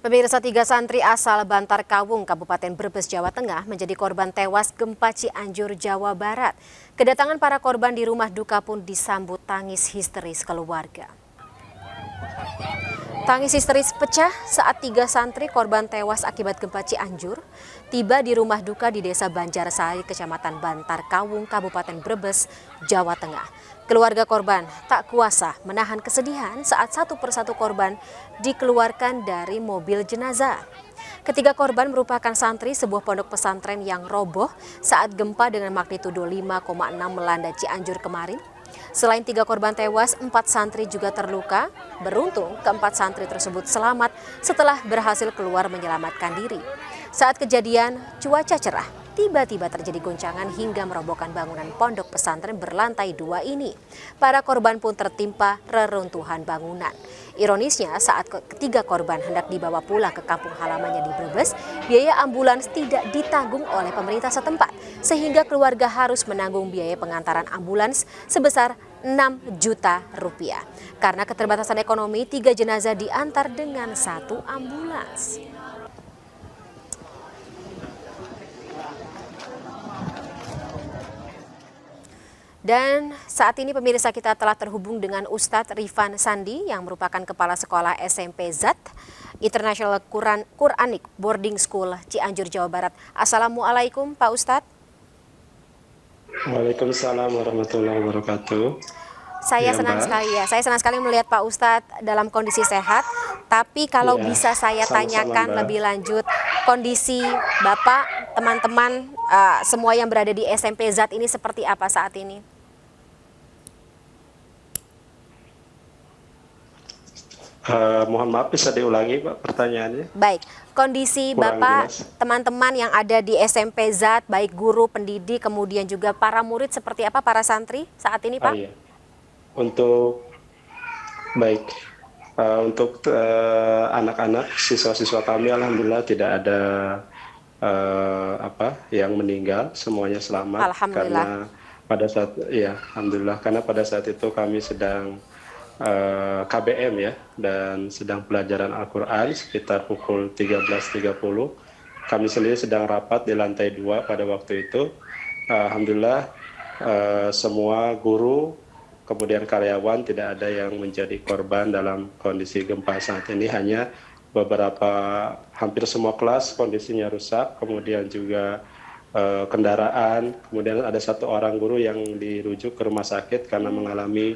Pemirsa, 3 santri asal Bantar Kawung, Kabupaten Brebes, Jawa Tengah menjadi korban tewas gempa Cianjur, Jawa Barat. Kedatangan para korban di rumah duka pun disambut tangis histeris keluarga. Tangis histeris pecah saat 3 santri korban tewas akibat gempa Cianjur tiba di rumah duka di Desa Banjarsari, Kecamatan Bantar Kawung, Kabupaten Brebes, Jawa Tengah. Keluarga korban tak kuasa menahan kesedihan saat satu persatu korban dikeluarkan dari mobil jenazah. Ketiga korban merupakan santri sebuah pondok pesantren yang roboh saat gempa dengan magnitudo 5,6 melanda Cianjur kemarin. Selain 3 korban tewas, 4 santri juga terluka. Beruntung keempat santri tersebut selamat setelah berhasil keluar menyelamatkan diri. Saat kejadian, cuaca cerah. Tiba-tiba terjadi goncangan hingga merobohkan bangunan pondok pesantren berlantai 2 ini. Para korban pun tertimpa reruntuhan bangunan. Ironisnya, saat ketiga korban hendak dibawa pulang ke kampung halamannya di Brebes, biaya ambulans tidak ditanggung oleh pemerintah setempat, sehingga keluarga harus menanggung biaya pengantaran ambulans sebesar 6 juta rupiah. Karena keterbatasan ekonomi, 3 jenazah diantar dengan 1 ambulans. Dan saat ini pemirsa, kita telah terhubung dengan Ustadz Rifan Sandi yang merupakan Kepala Sekolah SMP ZAT International Quranic Boarding School Cianjur, Jawa Barat. Assalamualaikum Pak Ustadz. Waalaikumsalam warahmatullahi wabarakatuh. Saya senang sekali melihat Pak Ustadz dalam kondisi sehat. Tapi kalau bisa saya tanyakan lebih lanjut kondisi Bapak, teman-teman, semua yang berada di SMP ZAT ini seperti apa saat ini? Mohon maaf, bisa diulangi Pak pertanyaannya? Baik, kondisi Kurang Bapak, jelas. teman-teman yang ada di SMP ZAT, baik guru, pendidik, kemudian juga para murid seperti apa, para santri saat ini Pak? Iya. Untuk baik, untuk anak-anak siswa-siswa kami alhamdulillah tidak ada yang meninggal, semuanya selamat. Alhamdulillah. Karena pada saat itu kami sedang KBM ya, dan sedang pelajaran Al-Quran sekitar pukul 13.30. Kami sendiri sedang rapat di lantai 2 pada waktu itu. Alhamdulillah semua guru kemudian karyawan tidak ada yang menjadi korban dalam kondisi gempa saat ini. Hanya beberapa, hampir semua kelas kondisinya rusak, kemudian juga kendaraan, kemudian ada 1 orang guru yang dirujuk ke rumah sakit karena mengalami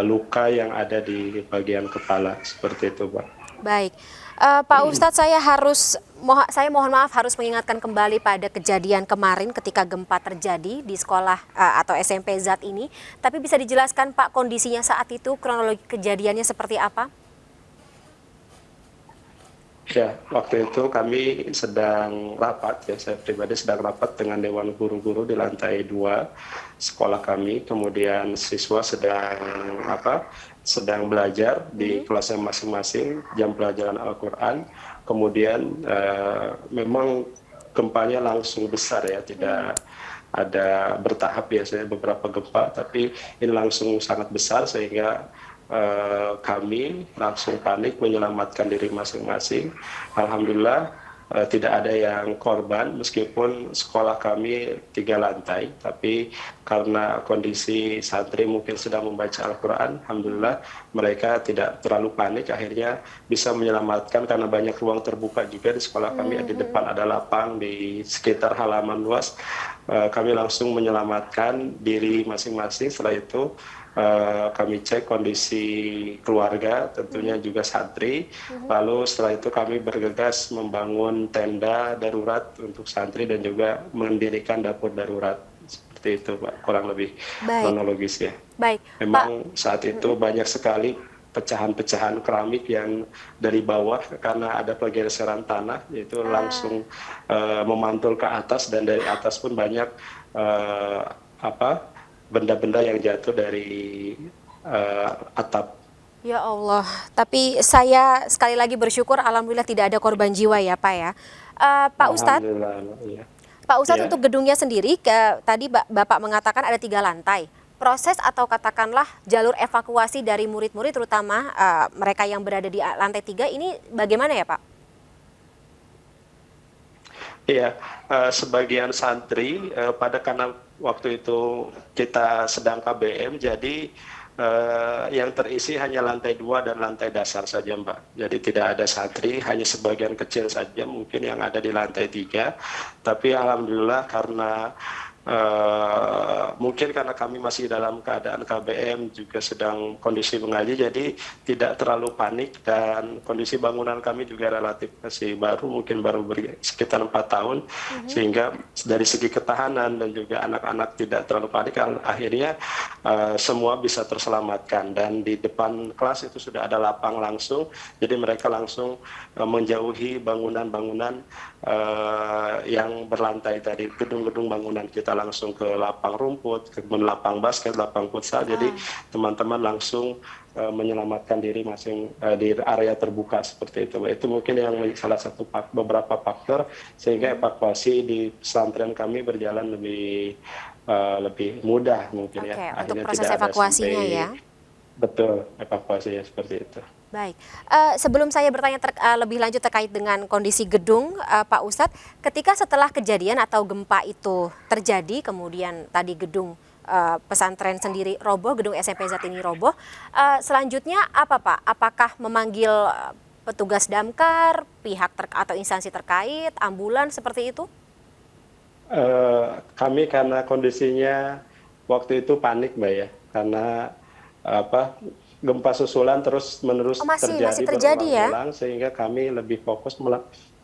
luka yang ada di bagian kepala, seperti itu Pak. Baik, Pak Ustadz, saya mohon maaf harus mengingatkan kembali pada kejadian kemarin ketika gempa terjadi di sekolah atau SMP ZAT ini. Tapi bisa dijelaskan Pak kondisinya saat itu, kronologi kejadiannya seperti apa? Ya, waktu itu kami sedang rapat, ya saya pribadi sedang rapat dengan Dewan Guru-Guru di lantai 2 sekolah kami. Kemudian siswa sedang belajar di kelasnya masing-masing, jam pelajaran Al-Quran. Kemudian memang gempanya langsung besar ya, tidak ada bertahap, biasanya beberapa gempa, tapi ini langsung sangat besar sehingga kami langsung panik menyelamatkan diri masing-masing. Alhamdulillah tidak ada yang korban, meskipun sekolah kami 3 lantai, tapi karena kondisi santri mungkin sedang membaca Al-Quran, alhamdulillah mereka tidak terlalu panik, akhirnya bisa menyelamatkan karena banyak ruang terbuka juga di sekolah kami. Di depan ada lapang, di sekitar halaman luas, kami langsung menyelamatkan diri masing-masing. Setelah itu kami cek kondisi keluarga, tentunya juga santri. Lalu setelah itu kami bergegas membangun tenda darurat untuk santri dan juga mendirikan dapur darurat. Seperti itu Pak, kurang lebih kronologis ya. Baik, memang saat itu banyak sekali pecahan-pecahan keramik yang dari bawah karena ada pergeseran tanah, yaitu langsung memantul ke atas, dan dari atas pun banyak benda-benda yang jatuh dari atap. Ya Allah, tapi saya sekali lagi bersyukur alhamdulillah tidak ada korban jiwa ya Pak ya. Pak Ustadz, Ya. Ya. Untuk gedungnya sendiri, tadi Bapak mengatakan ada 3 lantai. Proses atau katakanlah jalur evakuasi dari murid-murid, terutama mereka yang berada di lantai 3 ini bagaimana ya Pak? Iya, sebagian santri karena waktu itu kita sedang KBM, jadi yang terisi hanya lantai 2 dan lantai dasar saja, Mbak. Jadi tidak ada santri, hanya sebagian kecil saja mungkin yang ada di lantai 3. Tapi alhamdulillah karena mungkin karena kami masih dalam keadaan KBM juga sedang kondisi mengaji, jadi tidak terlalu panik dan kondisi bangunan kami juga relatif masih baru, mungkin baru sekitar 4 tahun, sehingga dari segi ketahanan dan juga anak-anak tidak terlalu panik. Akhirnya semua bisa terselamatkan dan di depan kelas itu sudah ada lapang langsung, jadi mereka langsung menjauhi bangunan-bangunan yang berlantai tadi, gedung-gedung bangunan. Kita langsung ke lapang rumput, ke lapang basket, lapang futsal. Jadi teman-teman langsung menyelamatkan diri di area terbuka seperti itu. Itu mungkin yang salah satu beberapa faktor sehingga evakuasi di pesantren kami berjalan lebih mudah mungkin ya. Untuk Akhirnya proses tidak ada evakuasinya ya. betul evakuasinya seperti itu. Baik, sebelum saya bertanya lebih lanjut terkait dengan kondisi gedung, Pak Ustadz, ketika setelah kejadian atau gempa itu terjadi, kemudian tadi gedung pesantren sendiri roboh, gedung SMP Zat ini roboh, selanjutnya apa Pak? Apakah memanggil petugas damkar, pihak atau instansi terkait, ambulans seperti itu? Kami karena kondisinya waktu itu panik, Mbak ya, karena apa gempa susulan terus menerus Masih terjadi terjadi ya? berulang-ulang sehingga kami lebih fokus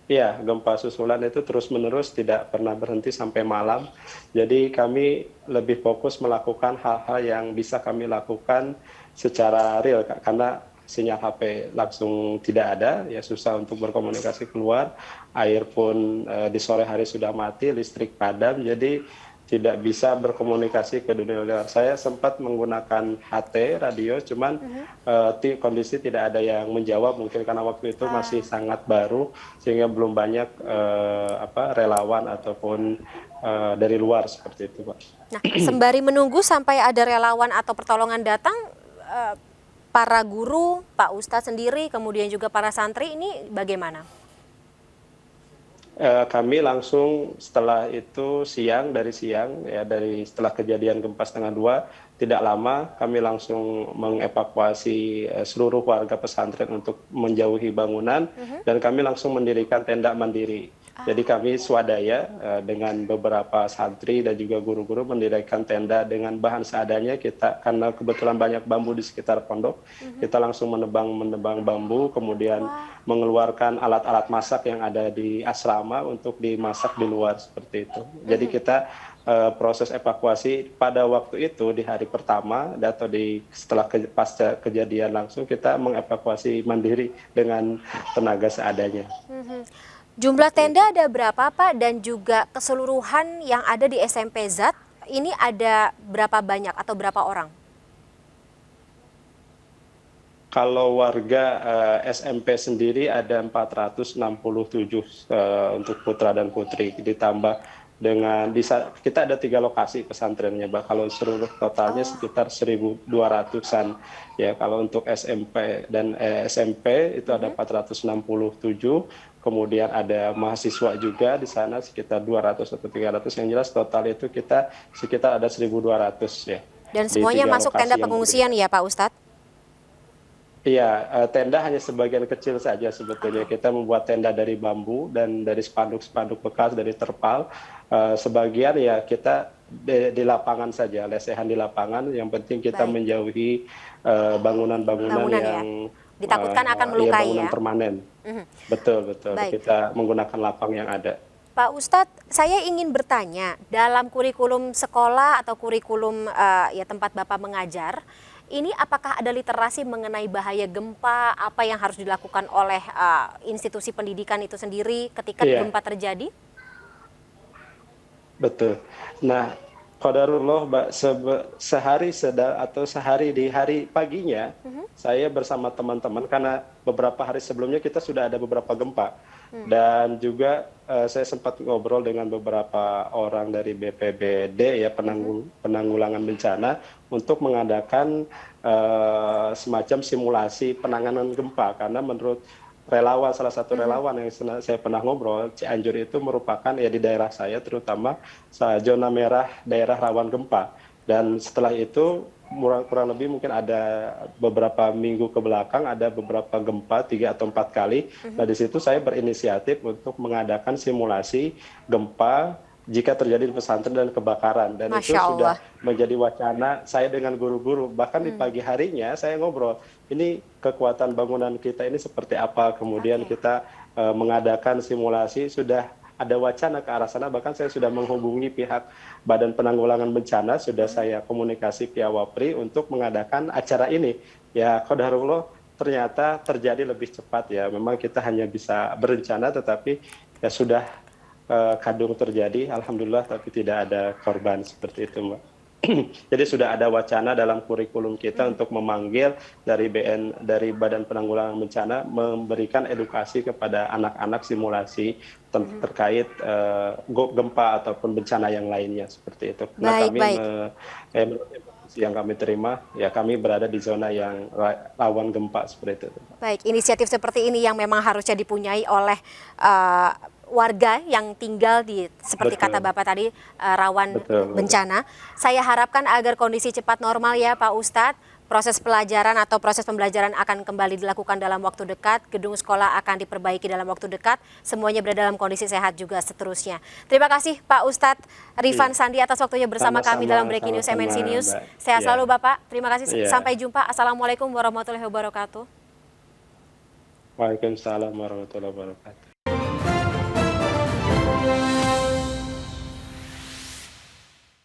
ya, gempa susulan itu terus menerus tidak pernah berhenti sampai malam. Jadi kami lebih fokus melakukan hal-hal yang bisa kami lakukan secara real, Kak, karena sinyal HP langsung tidak ada, ya susah untuk berkomunikasi keluar. Air pun di sore hari sudah mati, listrik padam, jadi tidak bisa berkomunikasi ke dunia luar. Saya sempat menggunakan HT, radio, cuman kondisi tidak ada yang menjawab, mungkin karena waktu itu masih sangat baru, sehingga belum banyak relawan ataupun dari luar seperti itu, Pak. Nah, sembari menunggu sampai ada relawan atau pertolongan datang, eh, para guru, Pak Ustadz sendiri, kemudian juga para santri ini bagaimana? Kami langsung setelah itu dari siang ya, dari setelah kejadian gempa setengah 2 tidak lama kami langsung mengevakuasi seluruh warga pesantren untuk menjauhi bangunan dan kami langsung mendirikan tenda mandiri. Jadi kami swadaya dengan beberapa santri dan juga guru-guru mendirikan tenda dengan bahan seadanya. Kita karena kebetulan banyak bambu di sekitar pondok, kita langsung menebang bambu, kemudian mengeluarkan alat-alat masak yang ada di asrama untuk dimasak di luar seperti itu. Jadi kita proses evakuasi pada waktu itu di hari pertama atau setelah pasca kejadian langsung kita mengevakuasi mandiri dengan tenaga seadanya. Jumlah tenda ada berapa Pak, dan juga keseluruhan yang ada di SMP Zat ini ada berapa banyak atau berapa orang? Kalau warga SMP sendiri ada 467 untuk putra dan putri, ditambah dengan kita ada 3 lokasi pesantrennya, Mbak. Kalau seluruh totalnya sekitar 1.200-an ya. Kalau untuk SMP dan SMP itu ada 467, kemudian ada mahasiswa juga di sana sekitar 200 atau 300, yang jelas total itu kita sekitar ada 1.200 ya. Dan semuanya masuk tenda pengungsian ya Pak Ustadz? Iya, tenda hanya sebagian kecil saja sebetulnya. Kita membuat tenda dari bambu dan dari spanduk-spanduk bekas, dari terpal. Sebagian ya kita di lapangan saja, lesehan di lapangan. Yang penting kita menjauhi bangunan-bangunan yang ditakutkan akan melukai bangunan permanen. Betul. Baik. Kita menggunakan lapang yang ada. Pak Ustadz, saya ingin bertanya, dalam kurikulum sekolah atau kurikulum tempat Bapak mengajar, ini apakah ada literasi mengenai bahaya gempa, apa yang harus dilakukan oleh institusi pendidikan itu sendiri ketika gempa terjadi? Betul. Nah, qadarullah, Mbak, sehari di hari paginya, saya bersama teman-teman, karena beberapa hari sebelumnya kita sudah ada beberapa gempa. Dan juga saya sempat ngobrol dengan beberapa orang dari BPBD ya, penanggulangan bencana, untuk mengadakan semacam simulasi penanganan gempa, karena menurut relawan, salah satu relawan yang saya pernah ngobrol, Cianjur itu merupakan ya di daerah saya terutama zona merah daerah rawan gempa. Dan setelah itu kurang lebih mungkin ada beberapa minggu ke belakang ada beberapa gempa 3 atau 4 kali. Nah di situ saya berinisiatif untuk mengadakan simulasi gempa jika terjadi di pesantren dan kebakaran, dan itu Masya Allah. sudah menjadi wacana saya dengan guru-guru. Bahkan di pagi harinya saya ngobrol, ini kekuatan bangunan kita ini seperti apa, kemudian Oke. kita mengadakan simulasi, sudah ada wacana ke arah sana. Bahkan saya sudah menghubungi pihak Badan Penanggulangan Bencana, sudah saya komunikasi via Wapri untuk mengadakan acara ini. Ya qadarullah ternyata terjadi lebih cepat ya. Memang kita hanya bisa berencana, tetapi ya sudah kadung terjadi, alhamdulillah, tapi tidak ada korban seperti itu, Mbak. Jadi sudah ada wacana dalam kurikulum kita untuk memanggil dari dari Badan Penanggulangan Bencana, memberikan edukasi kepada anak-anak simulasi terkait gempa ataupun bencana yang lainnya seperti itu. Nah Baik, kami baik. menurut informasi yang kami terima, ya kami berada di zona yang rawan gempa seperti itu. Baik, inisiatif seperti ini yang memang harusnya dipunyai oleh eh, warga yang tinggal di, seperti kata Betul, Bapak tadi, rawan betul, betul. bencana. Saya harapkan agar kondisi cepat normal ya Pak Ustadz. Proses pelajaran atau proses pembelajaran akan kembali dilakukan dalam waktu dekat. Gedung sekolah akan diperbaiki dalam waktu dekat. Semuanya berada dalam kondisi sehat juga seterusnya. Terima kasih Pak Ustadz Rifan Iya. Sandi atas waktunya bersama kami dalam Sama-sama, Breaking News sama-sama, MNC News. Mbak. Sehat Iya, selalu Bapak. Terima kasih. iya. Sampai jumpa. Assalamualaikum warahmatullahi wabarakatuh. Waalaikumsalam warahmatullahi wabarakatuh.